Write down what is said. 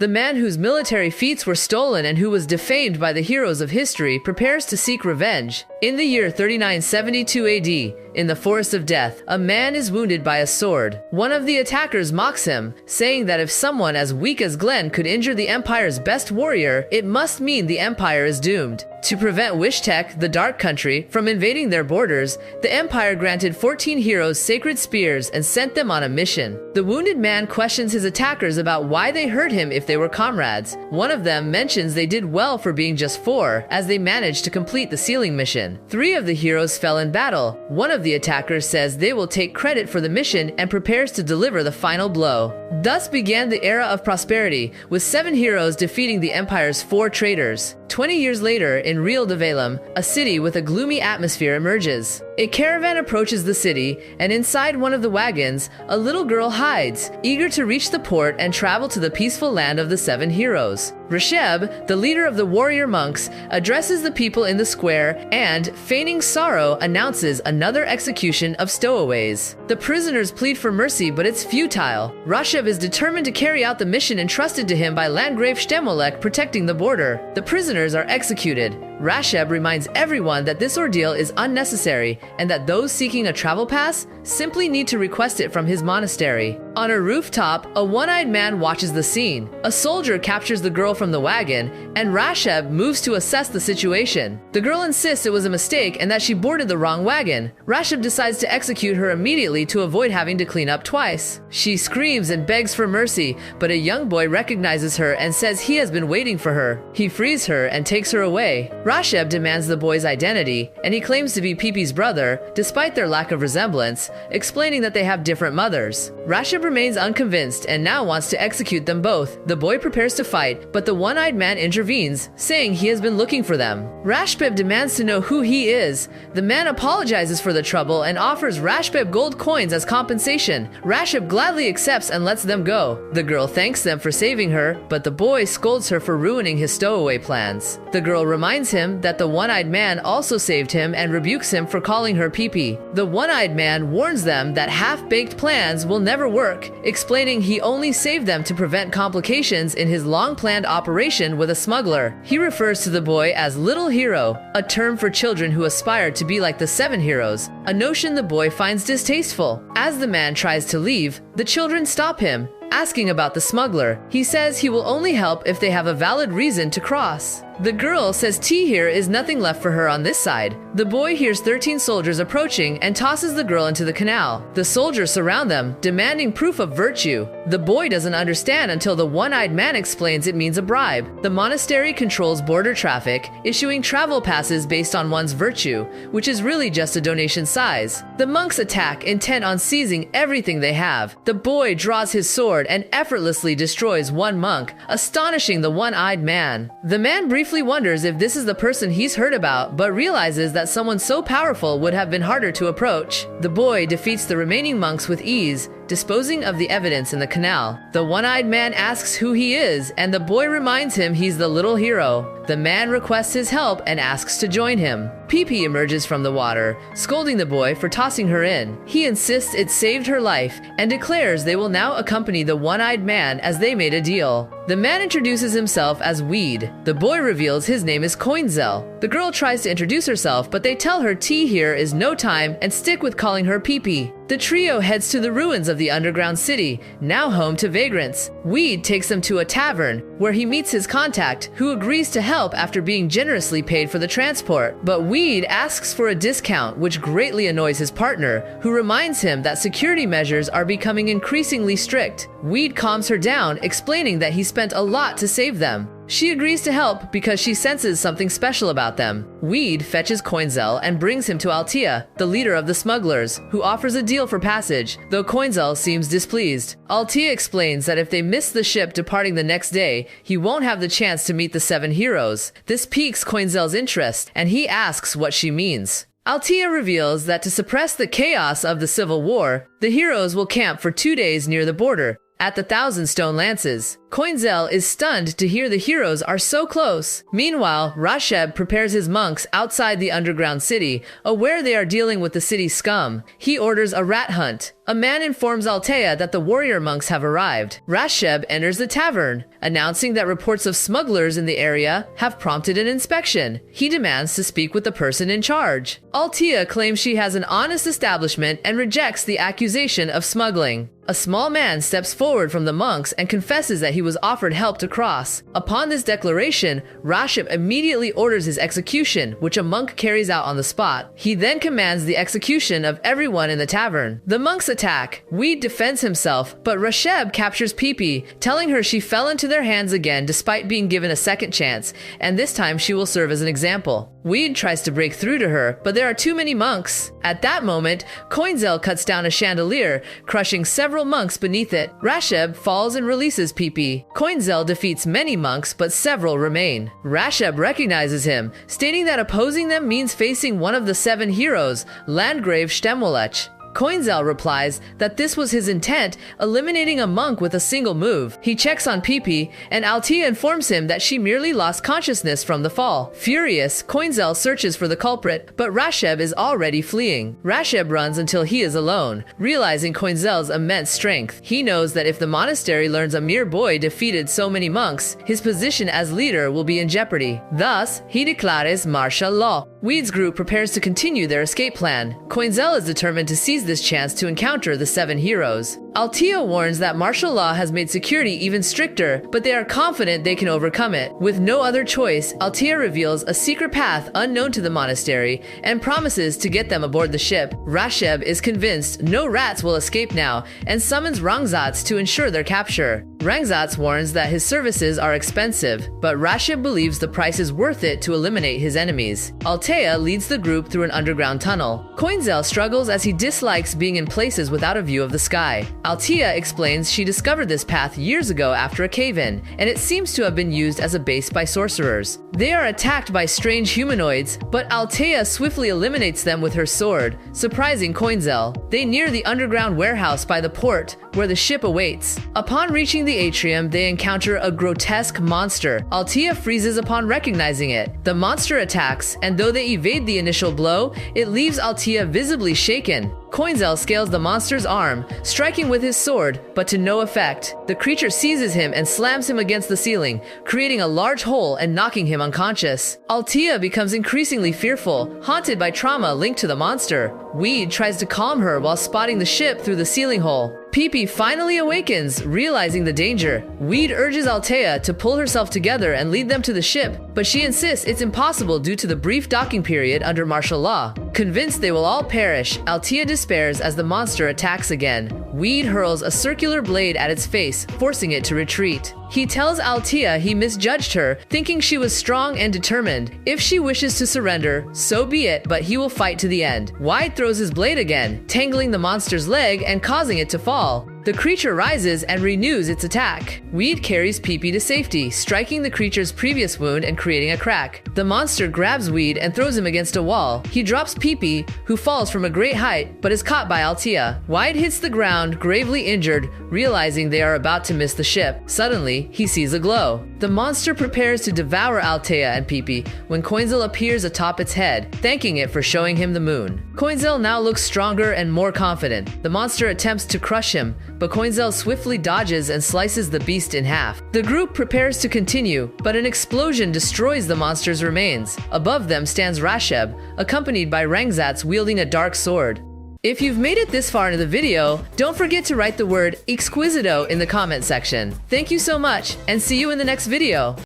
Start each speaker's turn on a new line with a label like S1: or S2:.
S1: The man whose military feats were stolen and who was defamed by the heroes of history prepares to seek revenge. In the year 3972 AD, in the Forest of Death, a man is wounded by a sword. One of the attackers mocks him, saying that if someone as weak as Glenn could injure the Empire's best warrior, it must mean the Empire is doomed. To prevent Wishtek, the Dark Country, from invading their borders, the Empire granted 14 heroes sacred spears and sent them on a mission. The wounded man questions his attackers about why they hurt him if they were comrades. One of them mentions they did well for being just 4, as they managed to complete the sealing mission. 3 of the heroes fell in battle. One of the attackers says they will take credit for the mission and prepares to deliver the final blow. Thus began the era of prosperity, with 7 heroes defeating the Empire's 4 traitors. 20 years later, in Real de Valem, a city with a gloomy atmosphere emerges. A caravan approaches the city, and inside one of the wagons, a little girl hides, eager to reach the port and travel to the peaceful land of the 7 heroes. Rasheb, the leader of the warrior monks, addresses the people in the square and, feigning sorrow, announces another execution of stowaways. The prisoners plead for mercy, but it's futile. Rasheb is determined to carry out the mission entrusted to him by Landgrave Stemolek protecting the border. The prisoners are executed. Rasheb reminds everyone that this ordeal is unnecessary and that those seeking a travel pass simply need to request it from his monastery. On a rooftop, a one-eyed man watches the scene. A soldier captures the girl from the wagon, and Rasheb moves to assess the situation. The girl insists it was a mistake and that she boarded the wrong wagon. Rasheb decides to execute her immediately to avoid having to clean up twice. She screams and begs for mercy, but a young boy recognizes her and says he has been waiting for her. He frees her and takes her away. Rasheb demands the boy's identity, and he claims to be Pipi's brother, despite their lack of resemblance, explaining that they have different mothers. Rasheb remains unconvinced and now wants to execute them both. The boy prepares to fight, but the one-eyed man intervenes, saying he has been looking for them. Rasheb demands to know who he is. The man apologizes for the trouble and offers Rasheb gold coins as compensation. Rasheb gladly accepts and lets them go. The girl thanks them for saving her, but the boy scolds her for ruining his stowaway plans. The girl reminds him that the one-eyed man also saved him and rebukes him for calling her Pipi. The one-eyed man warns them that half-baked plans will never work, explaining he only saved them to prevent complications in his long-planned operation with a smuggler. He refers to the boy as Little Hero, a term for children who aspire to be like the 7 heroes, a notion the boy finds distasteful. As the man tries to leave, the children stop him, asking about the smuggler. He says he will only help if they have a valid reason to cross. The girl says tea here is nothing left for her on this side. The boy hears 13 soldiers approaching and tosses the girl into the canal. The soldiers surround them, demanding proof of virtue. The boy doesn't understand until the one-eyed man explains it means a bribe. The monastery controls border traffic, issuing travel passes based on one's virtue, which is really just a donation size. The monks attack, intent on seizing everything they have. The boy draws his sword and effortlessly destroys one monk, astonishing the one-eyed man. The man briefly wonders if this is the person he's heard about, but realizes that someone so powerful would have been harder to approach. The boy defeats the remaining monks with ease, disposing of the evidence in the canal. The one-eyed man asks who he is, and the boy reminds him he's the little hero. The man requests his help and asks to join him. Pipi emerges from the water, scolding the boy for tossing her in. He insists it saved her life and declares they will now accompany the one-eyed man as they made a deal. The man introduces himself as Weed. The boy reveals his name is Coinzel. The girl tries to introduce herself, but they tell her tea here is no time and stick with calling her Pipi. The trio heads to the ruins of the underground city, now home to vagrants. Weed takes them to a tavern, where he meets his contact, who agrees to help after being generously paid for the transport. But Weed asks for a discount, which greatly annoys his partner, who reminds him that security measures are becoming increasingly strict. Weed calms her down, explaining that he spent a lot to save them. She agrees to help because she senses something special about them. Weed fetches Coinzel and brings him to Altea, the leader of the smugglers, who offers a deal for passage, though Coinzel seems displeased. Altea explains that if they miss the ship departing the next day, he won't have the chance to meet the 7 heroes. This piques Coinzel's interest, and he asks what she means. Altea reveals that to suppress the chaos of the civil war, the heroes will camp for 2 days near the border, at the 1,000 stone lances. Coinzel is stunned to hear the heroes are so close. Meanwhile, Rasheb prepares his monks outside the underground city, aware they are dealing with the city's scum. He orders a rat hunt. A man informs Altea that the warrior monks have arrived. Rasheb enters the tavern. announcing that reports of smugglers in the area have prompted an inspection. He demands to speak with the person in charge. Altea claims she has an honest establishment and rejects the accusation of smuggling. A small man steps forward from the monks and confesses that he was offered help to cross. Upon this declaration, Rasheb immediately orders his execution, which a monk carries out on the spot. He then commands the execution of everyone in the tavern. The monks attack. Weed defends himself, but Rasheb captures Pipi, telling her she fell into their hands again despite being given a second chance, and this time she will serve as an example. Weed tries to break through to her, but there are too many monks. At that moment, Coinzel cuts down a chandelier, crushing several monks beneath it. Rasheb falls and releases Pipi. Coinzel defeats many monks, but several remain. Rasheb recognizes him, stating that opposing them means facing one of the 7 heroes, Landgrave Stemwolech. Coinzel replies that this was his intent, eliminating a monk with a single move. He checks on Pipi, and Altea informs him that she merely lost consciousness from the fall. Furious, Coinzel searches for the culprit, but Rasheb is already fleeing. Rasheb runs until he is alone, realizing Coinzel's immense strength. He knows that if the monastery learns a mere boy defeated so many monks, his position as leader will be in jeopardy. Thus, he declares martial law. Weed's group prepares to continue their escape plan. Coinzel is determined to seize this chance to encounter the 7 heroes. Altea warns that martial law has made security even stricter, but they are confident they can overcome it. With no other choice, Altea reveals a secret path unknown to the monastery and promises to get them aboard the ship. Rasheb is convinced no rats will escape now and summons Rangzatz to ensure their capture. Rangzatz warns that his services are expensive, but Rasheb believes the price is worth it to eliminate his enemies. Altea leads the group through an underground tunnel. Coinzel struggles as he dislikes being in places without a view of the sky. Altea explains she discovered this path years ago after a cave-in, and it seems to have been used as a base by sorcerers. They are attacked by strange humanoids, but Altea swiftly eliminates them with her sword, surprising Coinzel. They near the underground warehouse by the port, where the ship awaits. Upon reaching the atrium, they encounter a grotesque monster. Altea freezes upon recognizing it. The monster attacks, and though they evade the initial blow, it leaves Altea visibly shaken. Coinzel scales the monster's arm, striking with his sword, but to no effect. The creature seizes him and slams him against the ceiling, creating a large hole and knocking him unconscious. Altea becomes increasingly fearful, haunted by trauma linked to the monster. Weed tries to calm her while spotting the ship through the ceiling hole. Pipi finally awakens, realizing the danger. Weed urges Altea to pull herself together and lead them to the ship, but she insists it's impossible due to the brief docking period under martial law. Convinced they will all perish, Altea despairs as the monster attacks again. Weed hurls a circular blade at its face, forcing it to retreat. He tells Altea he misjudged her, thinking she was strong and determined. If she wishes to surrender, so be it, but he will fight to the end. Wide throws his blade again, tangling the monster's leg and causing it to fall. The creature rises and renews its attack. Weed carries Pipi to safety, striking the creature's previous wound and creating a crack. The monster grabs Weed and throws him against a wall. He drops Pipi, who falls from a great height, but is caught by Altea. Wide hits the ground, gravely injured, realizing they are about to miss the ship. Suddenly, he sees a glow. The monster prepares to devour Altea and Pipi when Coinzel appears atop its head, thanking it for showing him the moon. Coinzel now looks stronger and more confident. The monster attempts to crush him, but Coinzel swiftly dodges and slices the beast in half. The group prepares to continue, but an explosion destroys the monster's remains. Above them stands Rasheb, accompanied by Rangzatz wielding a dark sword. If you've made it this far into the video, don't forget to write the word exquisito in the comment section. Thank you so much, and see you in the next video.